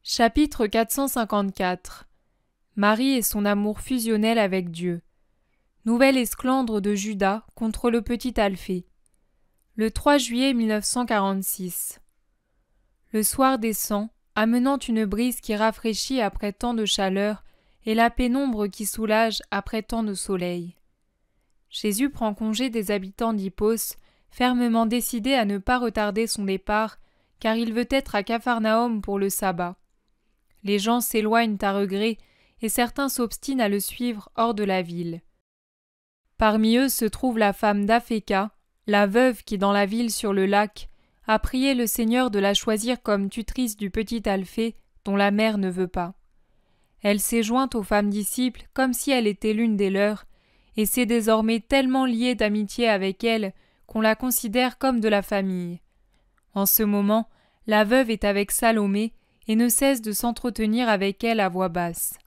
Chapitre 454. Marie et son amour fusionnel avec Dieu. Nouvelle esclandre de Judas contre le petit Alphée. Le 3 juillet 1946. Le soir descend, amenant une brise qui rafraîchit après tant de chaleur et la pénombre qui soulage après tant de soleil. Jésus prend congé des habitants d'Hippos, fermement décidé à ne pas retarder son départ, car il veut être à Capharnaüm pour le sabbat. Les gens s'éloignent à regret et certains s'obstinent à le suivre hors de la ville. Parmi eux se trouve la femme d'Aphéka, la veuve qui dans la ville sur le lac a prié le Seigneur de la choisir comme tutrice du petit Alphée dont la mère ne veut pas. Elle s'est jointe aux femmes disciples comme si elle était l'une des leurs et s'est désormais tellement liée d'amitié avec elle qu'on la considère comme de la famille. En ce moment, la veuve est avec Salomé et ne cesse de s'entretenir avec elle à voix basse.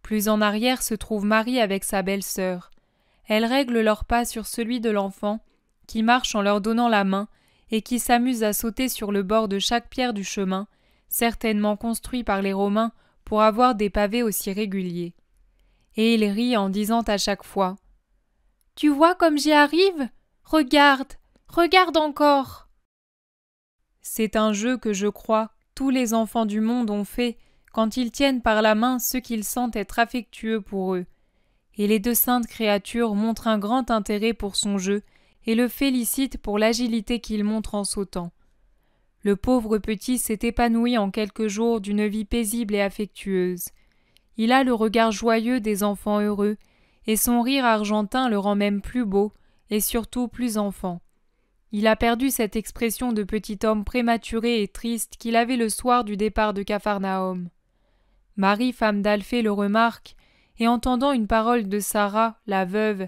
Plus en arrière se trouve Marie avec sa belle-sœur. Elle règle leur pas sur celui de l'enfant, qui marche en leur donnant la main et qui s'amuse à sauter sur le bord de chaque pierre du chemin, certainement construit par les Romains pour avoir des pavés aussi réguliers. Et il rit en disant à chaque fois « Tu vois comme j'y arrive ? Regarde, regarde encore !» C'est un jeu que je crois tous les enfants du monde ont fait quand ils tiennent par la main ceux qu'ils sentent être affectueux pour eux. Et les deux saintes créatures montrent un grand intérêt pour son jeu et le félicitent pour l'agilité qu'il montre en sautant. Le pauvre petit s'est épanoui en quelques jours d'une vie paisible et affectueuse. Il a le regard joyeux des enfants heureux, et son rire argentin le rend même plus beau et surtout plus enfant. Il a perdu cette expression de petit homme prématuré et triste qu'il avait le soir du départ de Capharnaüm. Marie, femme d'Alphée, le remarque, et entendant une parole de Sarah, la veuve,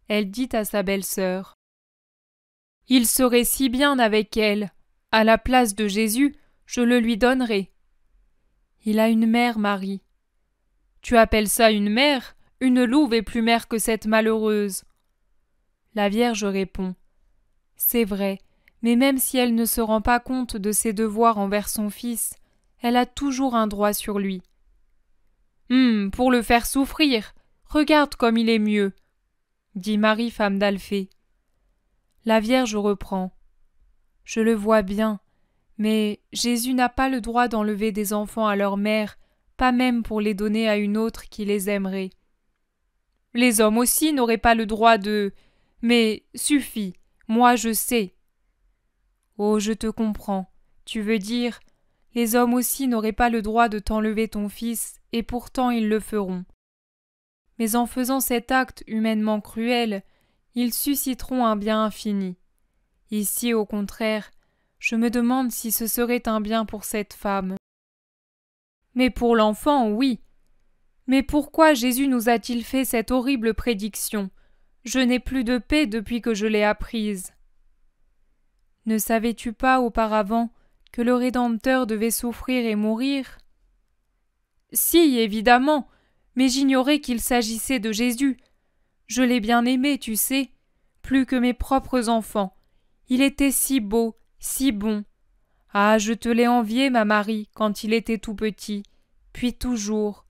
elle dit à sa belle-sœur « Il serait si bien avec elle. À la place de Jésus, je le lui donnerai. » Il a une mère, Marie. « Tu appelles ça une mère ? Une louve est plus mère que cette malheureuse. » La Vierge répond « C'est vrai, mais même si elle ne se rend pas compte de ses devoirs envers son fils, elle a toujours un droit sur lui. » Pour le faire souffrir, regarde comme il est mieux, dit Marie, femme d'Alphée. La Vierge reprend. Je le vois bien, mais Jésus n'a pas le droit d'enlever des enfants à leur mère, pas même pour les donner à une autre qui les aimerait. Les hommes aussi n'auraient pas le droit de... Mais suffit, moi je sais. Oh, je te comprends. Tu veux dire, les hommes aussi n'auraient pas le droit de t'enlever ton fils, et pourtant ils le feront. Mais en faisant cet acte humainement cruel, ils susciteront un bien infini. Ici, au contraire, je me demande si ce serait un bien pour cette femme. Mais pour l'enfant, oui. Mais pourquoi Jésus nous a-t-il fait cette horrible prédiction ? Je n'ai plus de paix depuis que je l'ai apprise. Ne savais-tu pas auparavant que le Rédempteur devait souffrir et mourir ? Si, évidemment, mais j'ignorais qu'il s'agissait de Jésus. Je l'ai bien aimé, tu sais, plus que mes propres enfants. Il était si beau, si bon. Ah, je te l'ai envié, ma Marie, quand il était tout petit. Puis toujours,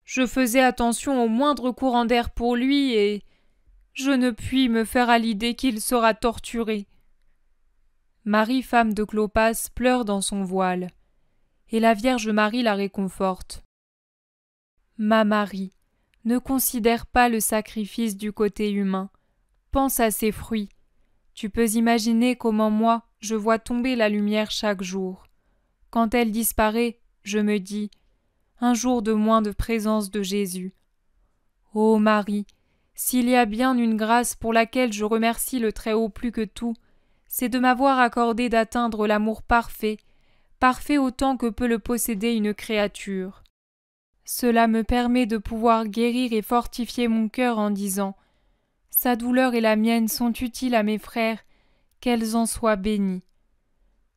je faisais attention au moindre courant d'air pour lui et je ne puis me faire à l'idée qu'il sera torturé. Marie, femme de Clopas, pleure dans son voile, et la Vierge Marie la réconforte. Ma Marie, ne considère pas le sacrifice du côté humain, pense à ses fruits. Tu peux imaginer comment moi, je vois tomber la lumière chaque jour. Quand elle disparaît, je me dis « un jour de moins de présence de Jésus ». Ô Marie, s'il y a bien une grâce pour laquelle je remercie le Très-Haut plus que tout, c'est de m'avoir accordé d'atteindre l'amour parfait, parfait autant que peut le posséder une créature. Cela me permet de pouvoir guérir et fortifier mon cœur en disant « Sa douleur et la mienne sont utiles à mes frères, qu'elles en soient bénies. »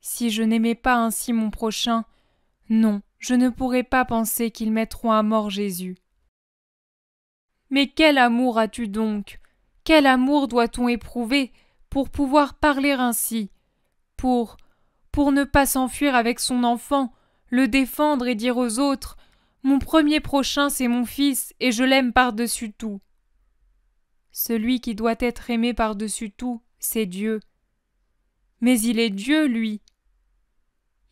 Si je n'aimais pas ainsi mon prochain, non, je ne pourrais pas penser qu'ils mettront à mort Jésus. Mais quel amour as-tu donc ? Quel amour doit-on éprouver pour pouvoir parler ainsi ? Pour ne pas s'enfuir avec son enfant, le défendre et dire aux autres « Mon premier prochain, c'est mon fils, et je l'aime par-dessus tout ». Celui qui doit être aimé par-dessus tout, c'est Dieu. Mais il est Dieu, lui.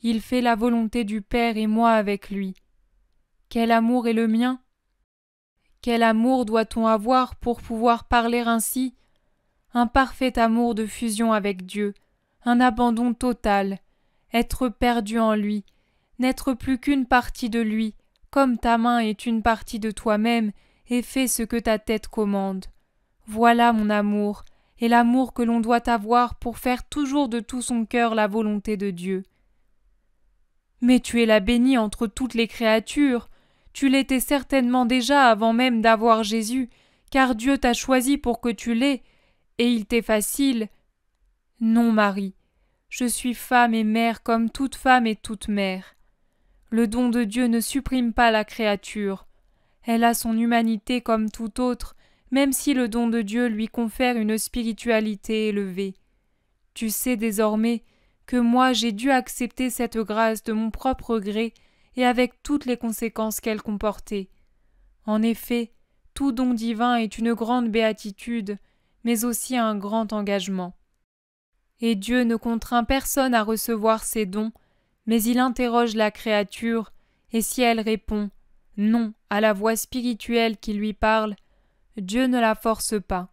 Il fait la volonté du Père et moi avec lui. Quel amour est le mien? Quel amour doit-on avoir pour pouvoir parler ainsi? Un parfait amour de fusion avec Dieu, un abandon total, être perdu en lui, n'être plus qu'une partie de lui, comme ta main est une partie de toi-même et fait ce que ta tête commande. Voilà mon amour, et l'amour que l'on doit avoir pour faire toujours de tout son cœur la volonté de Dieu. Mais tu es la bénie entre toutes les créatures. Tu l'étais certainement déjà avant même d'avoir Jésus, car Dieu t'a choisi pour que tu l'aies, et il t'est facile. Non, Marie, je suis femme et mère comme toute femme et toute mère. Le don de Dieu ne supprime pas la créature. Elle a son humanité comme tout autre, même si le don de Dieu lui confère une spiritualité élevée. Tu sais désormais que moi j'ai dû accepter cette grâce de mon propre gré et avec toutes les conséquences qu'elle comportait. En effet, tout don divin est une grande béatitude, mais aussi un grand engagement. Et Dieu ne contraint personne à recevoir ses dons, mais il interroge la créature, et si elle répond « non » à la voix spirituelle qui lui parle, Dieu ne la force pas.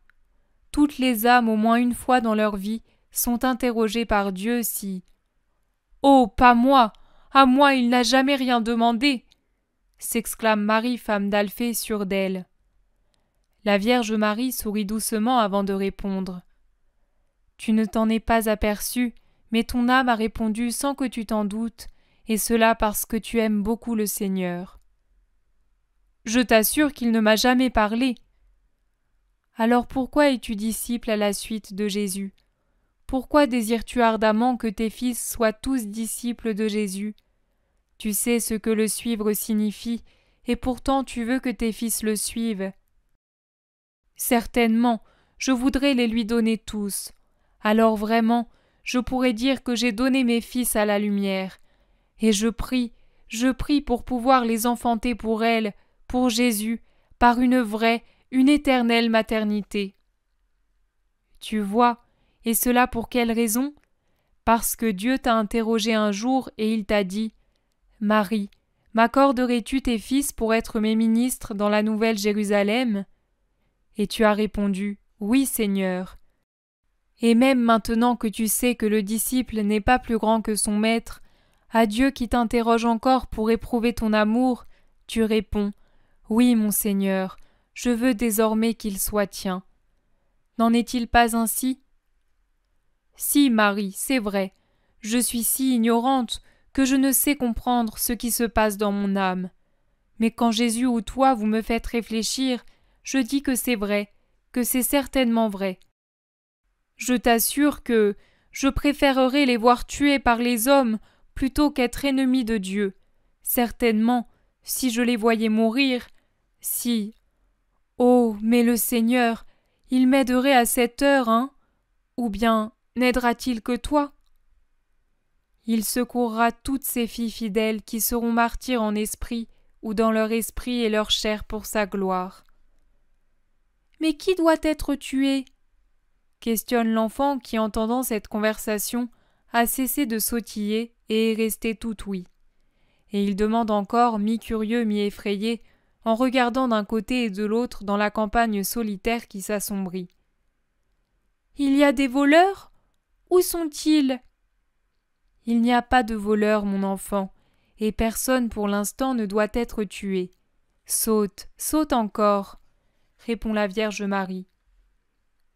Toutes les âmes, au moins une fois dans leur vie, sont interrogées par Dieu si « Oh, pas moi! À moi il n'a jamais rien demandé !» s'exclame Marie, femme d'Alphée, sûre d'elle. La Vierge Marie sourit doucement avant de répondre. Tu ne t'en es pas aperçu, mais ton âme a répondu sans que tu t'en doutes, et cela parce que tu aimes beaucoup le Seigneur. Je t'assure qu'il ne m'a jamais parlé. Alors pourquoi es-tu disciple à la suite de Jésus? Pourquoi désires-tu ardemment que tes fils soient tous disciples de Jésus? Tu sais ce que le suivre signifie, et pourtant tu veux que tes fils le suivent. Certainement, je voudrais les lui donner tous. Alors vraiment, je pourrais dire que j'ai donné mes fils à la lumière. Et je prie pour pouvoir les enfanter pour elle, pour Jésus, par une vraie, une éternelle maternité. Tu vois, et cela pour quelle raison? Parce que Dieu t'a interrogé un jour et il t'a dit « Marie, m'accorderais-tu tes fils pour être mes ministres dans la nouvelle Jérusalem ?» Et tu as répondu « Oui, Seigneur. » Et même maintenant que tu sais que le disciple n'est pas plus grand que son maître, à Dieu qui t'interroge encore pour éprouver ton amour, tu réponds « Oui, mon Seigneur, je veux désormais qu'il soit tien. » N'en est-il pas ainsi? Si, Marie, c'est vrai, je suis si ignorante que je ne sais comprendre ce qui se passe dans mon âme. Mais quand Jésus ou toi vous me faites réfléchir, je dis que c'est vrai, que c'est certainement vrai. Je t'assure que je préférerais les voir tués par les hommes plutôt qu'être ennemis de Dieu. Certainement, si je les voyais mourir, si... Oh, mais le Seigneur, il m'aiderait à cette heure, hein? Ou bien n'aidera-t-il que toi? Il secourra toutes ces filles fidèles qui seront martyrs en esprit ou dans leur esprit et leur chair pour sa gloire. Mais qui doit être tué? Questionne l'enfant qui, entendant cette conversation, a cessé de sautiller et est resté tout ouïe. Et il demande encore, mi-curieux, mi-effrayé, en regardant d'un côté et de l'autre dans la campagne solitaire qui s'assombrit. « Il y a des voleurs? Où sont-ils » ? « Il n'y a pas de voleurs, mon enfant, et personne pour l'instant ne doit être tué. Saute, saute encore » répond la Vierge Marie.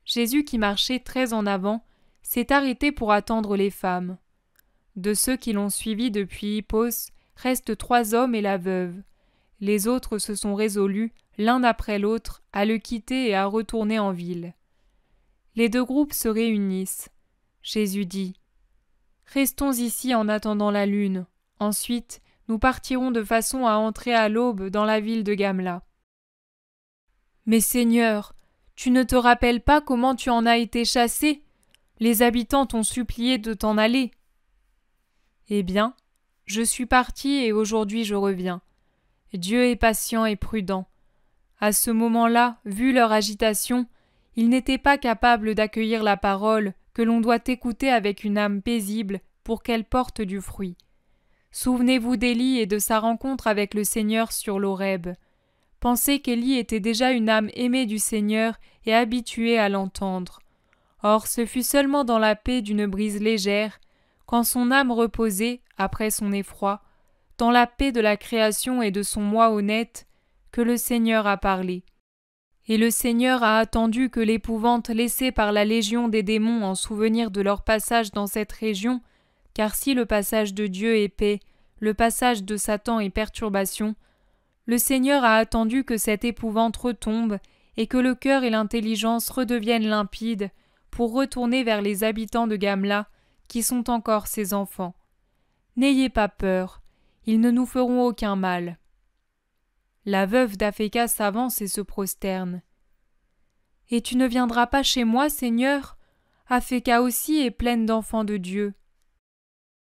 Jésus, qui marchait très en avant, s'est arrêté pour attendre les femmes. De ceux qui l'ont suivi depuis Hippos, restent 3 hommes et la veuve. Les autres se sont résolus, l'un après l'autre, à le quitter et à retourner en ville. Les 2 groupes se réunissent. Jésus dit « Restons ici en attendant la lune. Ensuite, nous partirons de façon à entrer à l'aube dans la ville de Gamla. » « Mais Seigneur, tu ne te rappelles pas comment tu en as été chassé? Les habitants t'ont supplié de t'en aller. » « Eh bien, Je suis parti et aujourd'hui je reviens. Dieu est patient et prudent. À ce moment-là, vu leur agitation, ils n'étaient pas capables d'accueillir la parole que l'on doit écouter avec une âme paisible pour qu'elle porte du fruit. Souvenez-vous d'Élie et de sa rencontre avec le Seigneur sur l'Horeb. Pensez qu'Élie était déjà une âme aimée du Seigneur et habituée à l'entendre. Or ce fut seulement dans la paix d'une brise légère, quand son âme reposait, après son effroi, dans la paix de la création et de son moi honnête, que le Seigneur a parlé. Et le Seigneur a attendu que l'épouvante laissée par la légion des démons en souvenir de leur passage dans cette région, car si le passage de Dieu est paix, le passage de Satan est perturbation, le Seigneur a attendu que cette épouvante retombe et que le cœur et l'intelligence redeviennent limpides pour retourner vers les habitants de Gamla, qui sont encore ses enfants. N'ayez pas peur, ils ne nous feront aucun mal. La veuve d'Apheka s'avance et se prosterne. « Et tu ne viendras pas chez moi, Seigneur ? Apheka aussi est pleine d'enfants de Dieu. »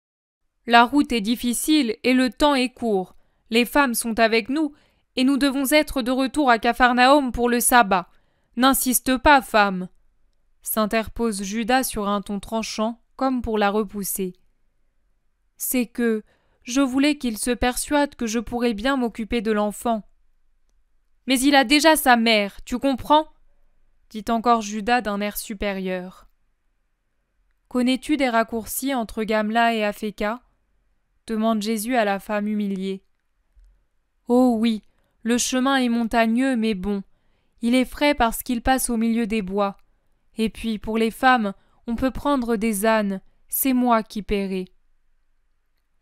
« La route est difficile et le temps est court. Les femmes sont avec nous et nous devons être de retour à Capharnaüm pour le sabbat. N'insiste pas, femme !» s'interpose Judas sur un ton tranchant, comme pour la repousser. « C'est que je voulais qu'il se persuade que je pourrais bien m'occuper de l'enfant. »« Mais il a déjà sa mère, tu comprends ?» dit encore Judas d'un air supérieur. « Connais-tu des raccourcis entre Gamla et Apheka ?» demande Jésus à la femme humiliée. « Oh oui, le chemin est montagneux mais bon. Il est frais parce qu'il passe au milieu des bois. Et puis, pour les femmes, on peut prendre des ânes, c'est moi qui paierai.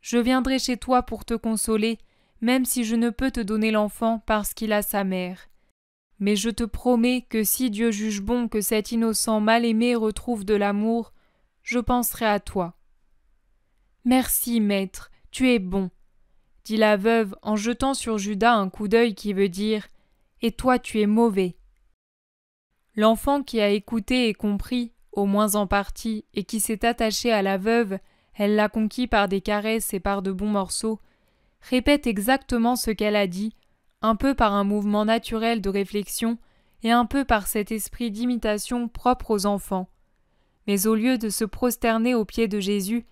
Je viendrai chez toi pour te consoler, même si je ne peux te donner l'enfant parce qu'il a sa mère. Mais je te promets que si Dieu juge bon que cet innocent mal-aimé retrouve de l'amour, je penserai à toi. »« Merci, maître, tu es bon, » dit la veuve en jetant sur Judas un coup d'œil qui veut dire « Et toi tu es mauvais. » L'enfant qui a écouté et compris, au moins en partie, et qui s'est attaché à la veuve, elle l'a conquis par des caresses et par de bons morceaux, répète exactement ce qu'elle a dit, un peu par un mouvement naturel de réflexion et un peu par cet esprit d'imitation propre aux enfants. Mais au lieu de se prosterner aux pieds de Jésus,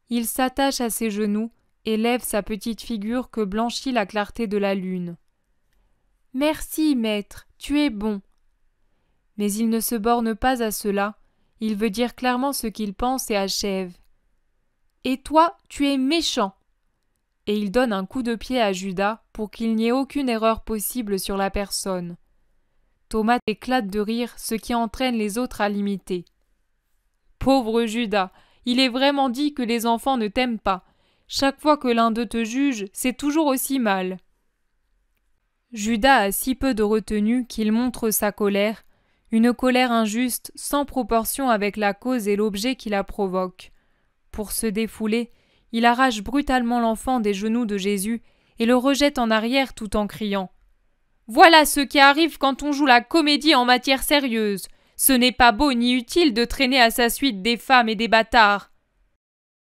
il s'attache à ses genoux et lève sa petite figure que blanchit la clarté de la lune. « Merci, maître, tu es bon. » Mais il ne se borne pas à cela, il veut dire clairement ce qu'il pense et achève. « Et toi, tu es méchant !» Et il donne un coup de pied à Judas pour qu'il n'y ait aucune erreur possible sur la personne. Thomas éclate de rire, ce qui entraîne les autres à l'imiter. « Pauvre Judas, il est vraiment dit que les enfants ne t'aiment pas. Chaque fois que l'un d'eux te juge, c'est toujours aussi mal. » Judas a si peu de retenue qu'il montre sa colère, une colère injuste sans proportion avec la cause et l'objet qui la provoque. Pour se défouler, il arrache brutalement l'enfant des genoux de Jésus et le rejette en arrière tout en criant « Voilà ce qui arrive quand on joue la comédie en matière sérieuse. Ce n'est pas beau ni utile de traîner à sa suite des femmes et des bâtards. »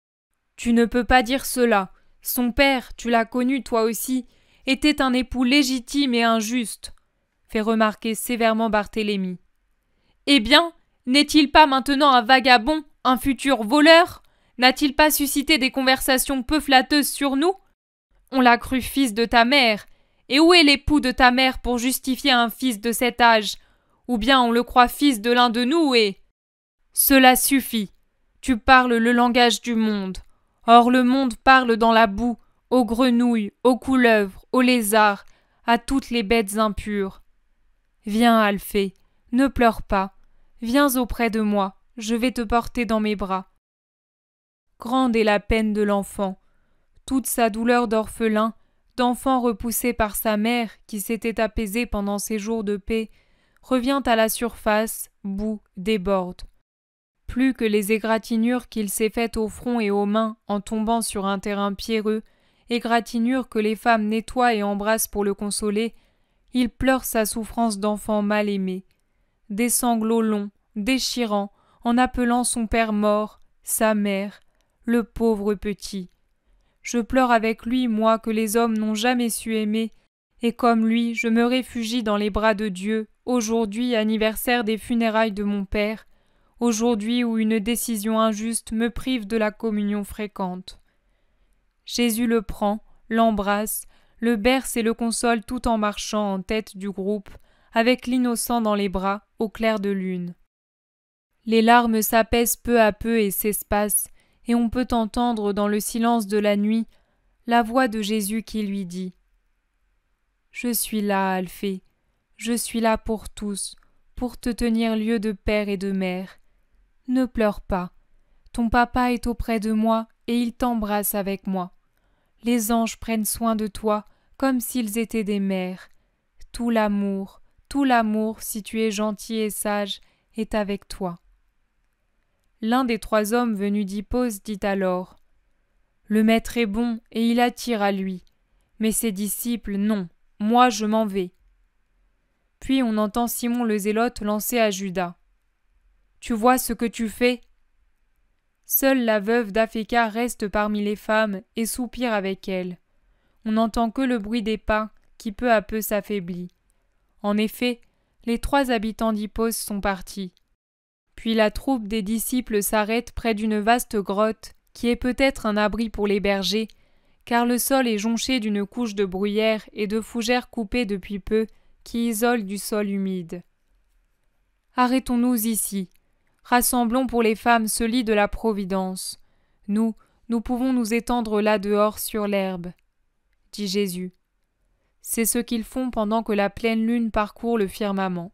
« Tu ne peux pas dire cela. Son père, tu l'as connu toi aussi, était un époux légitime et injuste, » fait remarquer sévèrement Barthélemy. « Eh bien, n'est-il pas maintenant un vagabond, un futur voleur ? N'a-t-il pas suscité des conversations peu flatteuses sur nous ? On l'a cru fils de ta mère. Et où est l'époux de ta mère pour justifier un fils de cet âge ? Ou bien on le croit fils de l'un de nous et… Cela suffit. Tu parles le langage du monde. Or le monde parle dans la boue, aux grenouilles, aux couleuvres, aux lézards, à toutes les bêtes impures. Viens, Alphée, ne pleure pas. Viens auprès de moi, je vais te porter dans mes bras. Grande est la peine de l'enfant. Toute sa douleur d'orphelin, d'enfant repoussé par sa mère qui s'était apaisée pendant ses jours de paix, revient à la surface, bout, déborde. Plus que les égratignures qu'il s'est faites au front et aux mains en tombant sur un terrain pierreux, égratignures que les femmes nettoient et embrassent pour le consoler, il pleure sa souffrance d'enfant mal aimé. Des sanglots longs, déchirants, en appelant son père mort, sa mère, le pauvre petit. Je pleure avec lui, moi que les hommes n'ont jamais su aimer, et comme lui, je me réfugie dans les bras de Dieu, aujourd'hui anniversaire des funérailles de mon père, aujourd'hui où une décision injuste me prive de la communion fréquente. Jésus le prend, l'embrasse, le berce et le console tout en marchant en tête du groupe, avec l'innocent dans les bras, au clair de lune. Les larmes s'apaisent peu à peu et s'espacent, et on peut entendre dans le silence de la nuit la voix de Jésus qui lui dit « Je suis là, Alphée, je suis là pour tous, pour te tenir lieu de père et de mère. Ne pleure pas, ton papa est auprès de moi et il t'embrasse avec moi. Les anges prennent soin de toi comme s'ils étaient des mères. Tout l'amour, si tu es gentil et sage, est avec toi. » L'un des 3 hommes venus d'Hippos dit alors « Le maître est bon et il attire à lui, mais ses disciples, non, moi je m'en vais. » Puis on entend Simon le Zélote lancer à Judas « Tu vois ce que tu fais ?» Seule la veuve d'Aphéka reste parmi les femmes et soupire avec elle. On n'entend que le bruit des pas qui peu à peu s'affaiblit. En effet, les 3 habitants d'Hippos sont partis. Puis la troupe des disciples s'arrête près d'une vaste grotte qui est peut-être un abri pour les bergers, car le sol est jonché d'une couche de bruyère et de fougères coupées depuis peu qui isolent du sol humide. « Arrêtons-nous ici. Rassemblons pour les femmes ce lit de la Providence. Nous pouvons nous étendre là dehors sur l'herbe, » dit Jésus. C'est ce qu'ils font pendant que la pleine lune parcourt le firmament.